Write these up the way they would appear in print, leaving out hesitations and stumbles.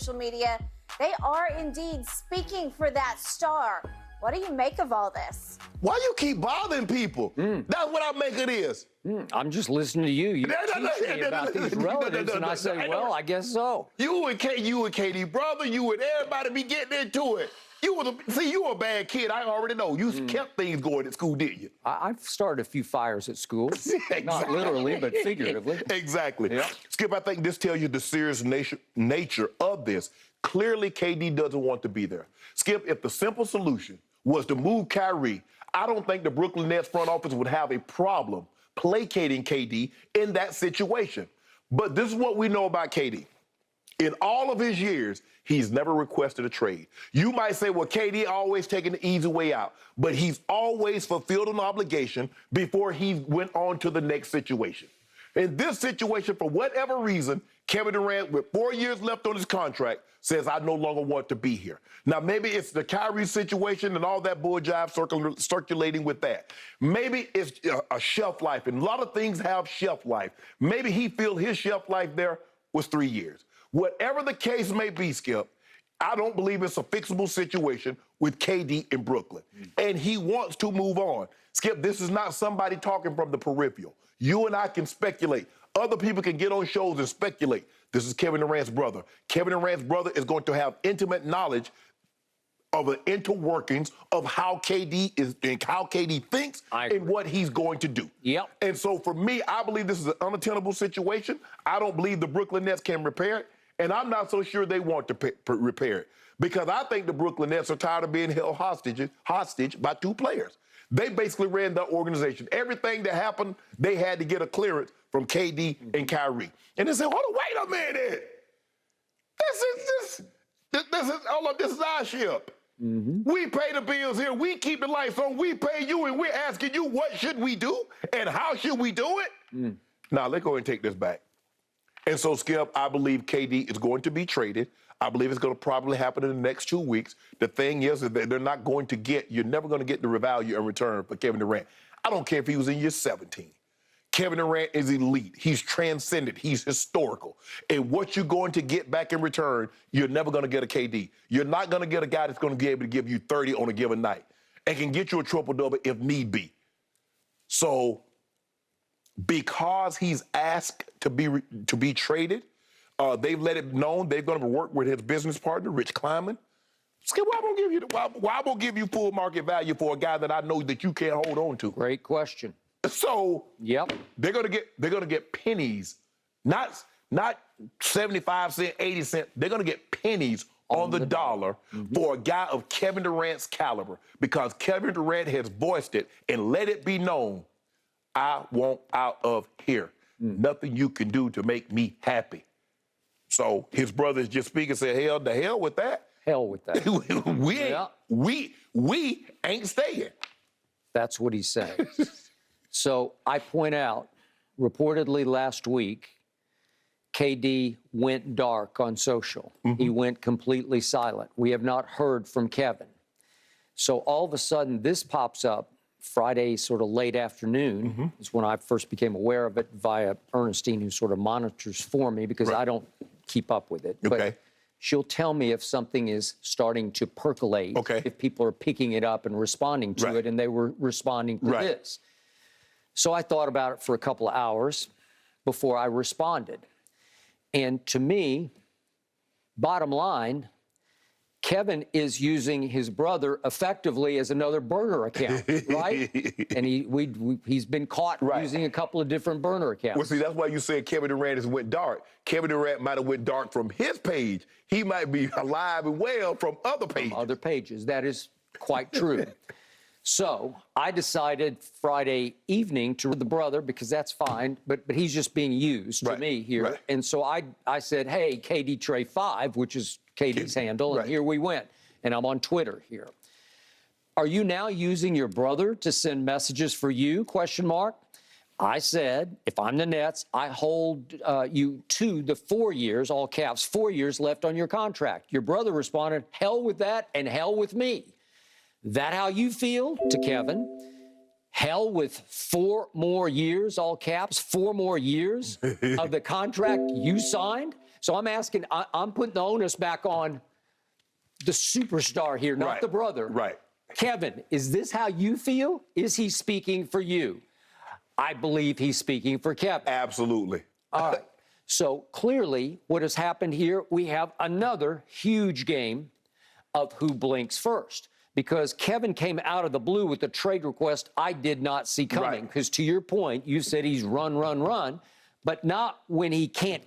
social media, they are indeed speaking for that star. What do you make of all this? Why you keep bothering people? That's what I make of this. I'm just listening to you. You teach me about these relatives, and I say, well, I guess so. You and Katie brother, you and everybody be getting into it. You were a bad kid. I already know. You kept things going at school, didn't you? I've started a few fires at school. Exactly. Not literally, but figuratively. Exactly. Yeah. Skip, I think this tells you the serious nature of this. Clearly, KD doesn't want to be there. Skip, if the simple solution was to move Kyrie, I don't think the Brooklyn Nets front office would have a problem placating KD in that situation. But this is what we know about KD. In all of his years, he's never requested a trade. You might say, well, KD always taking the easy way out, but he's always fulfilled an obligation before he went on to the next situation. In this situation, for whatever reason, Kevin Durant, with 4 years left on his contract, says, I no longer want to be here. Now, maybe it's the Kyrie situation and all that bull jive circulating with that. Maybe it's a shelf life, and a lot of things have shelf life. Maybe he feels his shelf life there was 3 years. Whatever the case may be, Skip, I don't believe it's a fixable situation with KD in Brooklyn. And he wants to move on. Skip, this is not somebody talking from the peripheral. You and I can speculate. Other people can get on shows and speculate. This is Kevin Durant's brother. Kevin Durant's brother is going to have intimate knowledge of the interworkings of how KD is and how KD thinks and what he's going to do. Yep. And so for me, I believe this is an unattainable situation. I don't believe the Brooklyn Nets can repair it. And I'm not so sure they want to repair it because I think the Brooklyn Nets are tired of being held hostage by 2 players. They basically ran the organization. Everything that happened, they had to get a clearance from KD and Kyrie. And they said, hold on, wait a minute. This is our ship. We pay the bills here. We keep the lights on. We pay you, and we're asking you what should we do and how should we do it? Now, let's go ahead and take this back. And so, Skip, I believe KD is going to be traded. I believe it's going to probably happen in the next 2 weeks. The thing is that they're not going to you're never going to get the value in return for Kevin Durant. I don't care if he was in year 17. Kevin Durant is elite. He's transcendent. He's historical. And what you're going to get back in return, you're never going to get a KD. You're not going to get a guy that's going to be able to give you 30 on a given night and can get you a triple-double if need be. So, because he's asked to be traded, they've let it known they're going to work with his business partner, Rich Kleiman. Skip, why won't give you full market value for a guy that I know that you can't hold on to? Great question. So, yep, they're gonna get pennies, not 75 cents, 80 cents. They're gonna get pennies on the dollar for a guy of Kevin Durant's caliber because Kevin Durant has voiced it and let it be known. I want out of here. Nothing you can do to make me happy. So his brother is just speaking, said, the hell with that. Hell with that. we ain't staying. That's what he's saying. So I point out, reportedly last week, KD went dark on social. He went completely silent. We have not heard from Kevin. So all of a sudden, this pops up Friday, sort of late afternoon, is when I first became aware of it via Ernestine, who sort of monitors for me because I don't keep up with it. Okay. But she'll tell me if something is starting to percolate, if people are picking it up and responding to it, and they were responding to this. So I thought about it for a couple of hours before I responded. And to me, bottom line, Kevin is using his brother effectively as another burner account, right? And he's been caught using a couple of different burner accounts. Well, see, that's why you said Kevin Durant has went dark. Kevin Durant might have went dark from his page. He might be alive and well from other pages. From other pages. That is quite true. So I decided Friday evening to the brother, because that's fine, but he's just being used to me here. And so I said, hey, KD Trey 5, which is KD's handle, and here we went. And I'm on Twitter here. Are you now using your brother to send messages for you, ? I said, if I'm the Nets, I hold you to the 4 years, all caps, 4 years left on your contract. Your brother responded, hell with that and hell with me. That how you feel? To Kevin. Hell with 4 more years, all caps, 4 more years of the contract you signed? So I'm asking, I'm putting the onus back on the superstar here, not the brother. Right. Kevin, is this how you feel? Is he speaking for you? I believe he's speaking for Kevin. Absolutely. All right. So clearly, what has happened here, we have another huge game of who blinks first. Because Kevin came out of the blue with a trade request I did not see coming. Because to your point, you said he's run, but not when he can't.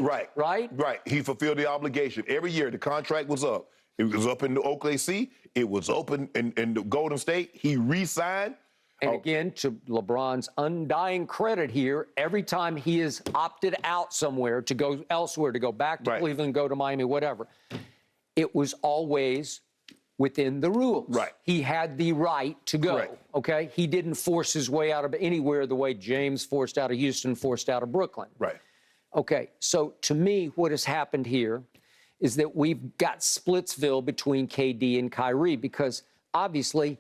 Right. Right? Right. He fulfilled the obligation. Every year, the contract was up. It was up in the OKC. It was open in the Golden State. He re-signed. And again, to LeBron's undying credit here, every time he has opted out somewhere to go elsewhere, to go back to Cleveland, go to Miami, whatever, it was always within the rules. Right. He had the right to go, okay? He didn't force his way out of anywhere the way James forced out of Houston, forced out of Brooklyn. Right. Okay, so to me, what has happened here is that we've got Splitsville between KD and Kyrie because obviously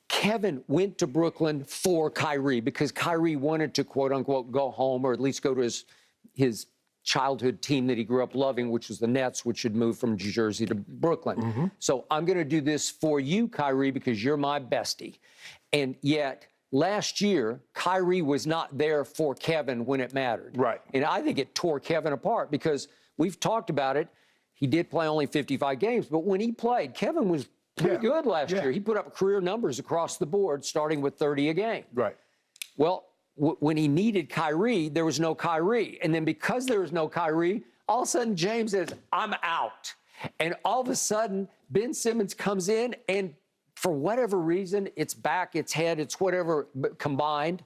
Kevin went to Brooklyn for Kyrie because Kyrie wanted to, quote unquote, go home or at least go to his childhood team that he grew up loving, which was the Nets, which had moved from Jersey to Brooklyn. So I'm going to do this for you, Kyrie, because you're my bestie. And yet last year, Kyrie was not there for Kevin when it mattered. Right. And I think it tore Kevin apart because we've talked about it. He did play only 55 games, but when he played, Kevin was pretty good last year. He put up career numbers across the board, starting with 30 a game. Right. Well, when he needed Kyrie, there was no Kyrie. And then because there was no Kyrie, all of a sudden James says, I'm out. And all of a sudden, Ben Simmons comes in and for whatever reason, it's back, it's head, it's whatever combined,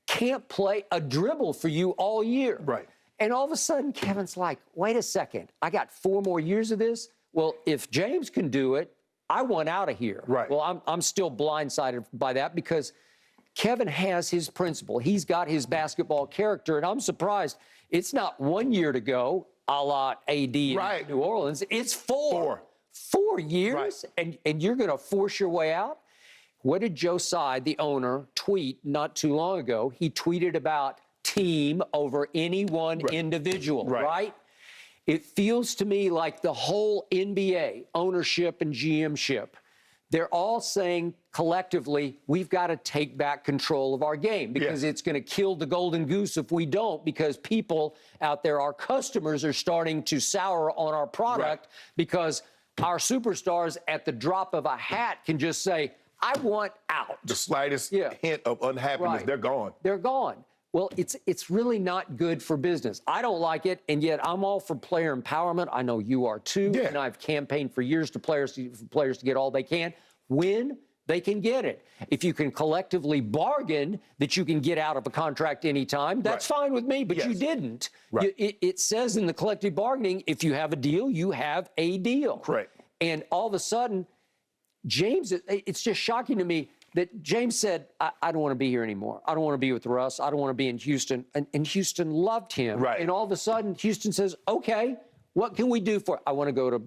can't play a dribble for you all year. Right. And all of a sudden, Kevin's like, wait a second, I got 4 more years of this? Well, if James can do it, I want out of here. Right. Well, I'm still blindsided by that because Kevin has his principle. He's got his basketball character, and I'm surprised it's not 1 year to go, a la AD in New Orleans. It's 4. 4 years, and you're going to force your way out? What did Joe Tsai, the owner, tweet not too long ago? He tweeted about team over any one individual, right? It feels to me like the whole NBA, ownership and GMship, they're all saying collectively, we've got to take back control of our game because it's going to kill the golden goose if we don't, because people out there, our customers, are starting to sour on our product because our superstars at the drop of a hat can just say, I want out. The slightest hint of unhappiness, they're gone. They're gone. Well, it's really not good for business. I don't like it, and yet I'm all for player empowerment. I know you are too, and I've campaigned for years for players to get all they can when they can get it. If you can collectively bargain that you can get out of a contract anytime, that's fine with me, but you didn't. It says in the collective bargaining, if you have a deal, you have a deal. Correct. And all of a sudden, James, it's just shocking to me that James said, I don't want to be here anymore. I don't want to be with Russ. I don't want to be in Houston. And Houston loved him. And all of a sudden, Houston says, okay, what can we do for it? I want to go to